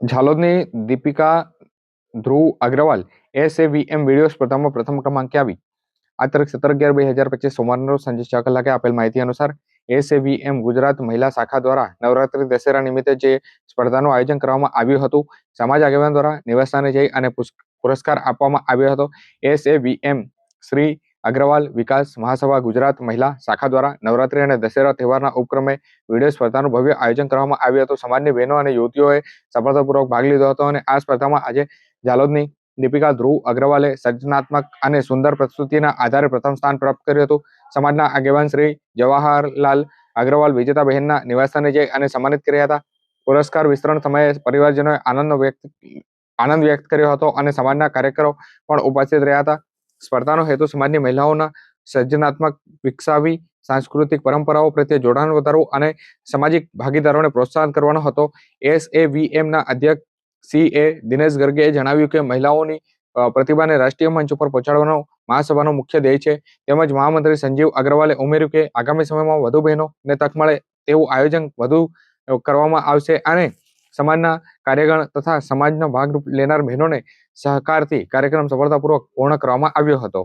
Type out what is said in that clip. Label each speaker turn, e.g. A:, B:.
A: ઝાલોદની દીપિકા ધ્રુવ Agarwal એસએવીએમ video સ્પર્ધામાં પ્રથમ ક્રમાંકે આવી। આ તારીખ 17/11/2025 સોમવારના રોજ સાંજે 6 કલાકે આપેલ માહિતી અનુસાર એસએવીએમ ગુજરાત મહિલા શાખા દ્વારા નવરાત્રી દશેરા નિમિત્તે જે સ્પર્ધાનું આયોજન કરવામાં આવ્યું હતું, સમાજ આગેવાન દ્વારા નિવાસસ્થાને જઈ અને પુરસ્કાર આપવામાં આવ્યો હતો। એસએવીએમ શ્રી અગ્રવાલ વિકાસ મહાસભા ગુજરાત મહિલા શાખા દ્વારા નવરાત્રી અને દશેરા તહેવારના ઉપક્રમે વિડીયો સ્પર્ધાનું ભવ્ય આયોજન કરવામાં આવ્યું હતું। સમાજની બહેનો અને યુવતીઓએ સફળતાપૂર્વક ભાગ લીધો હતો અને આ સ્પર્ધામાં આજે ઝાલોદની દીપિકા ધ્રુવ અગ્રવાલે સર્જનાત્મક અને સુંદર પ્રસ્તુતિના આધારે પ્રથમ સ્થાન પ્રાપ્ત કર્યું હતું। સમાજના આગેવાન શ્રી જવાહરલાલ અગ્રવાલ વિજેતાબહેનના નિવાસસ્થાને જઈ અને સન્માનિત કર્યા હતા। પુરસ્કાર વિતરણ સમયે પરિવારજનોએ આનંદ વ્યક્ત કર્યો હતો અને સમાજના કાર્યકરો પણ ઉપસ્થિત રહ્યા હતા। સ્પર્ધાનો હેતુ સમાજની મહિલાઓના સર્જનાત્મક વિકસાવી, સાંસ્કૃતિક પરંપરાઓ પ્રત્યે જોડાણ વધારવું અને સામાજિક ભાગીદારોને પ્રોત્સાહન કરવાનો હતો। એસએવીએમના અધ્યક્ષ CA દિનેશ ગર્ગે જણાવ્યું કે મહિલાઓની પ્રતિભાને રાષ્ટ્રીય મંચ ઉપર પહોંચાડવાનો મહાસભાનો મુખ્ય ધ્યેય છે। તેમજ મહામંત્રી સંજીવ અગ્રવાલે ઉમેર્યું કે આગામી સમયમાં વધુ બહેનોને તક મળે તેવું આયોજન વધુ કરવામાં આવશે અને સમાજના કાર્યગણ તથા સમાજનો ભાગ લેનાર બહેનોને સહકારથી કાર્યક્રમ સફળતાપૂર્વક પૂર્ણ કરવામાં આવ્યો હતો।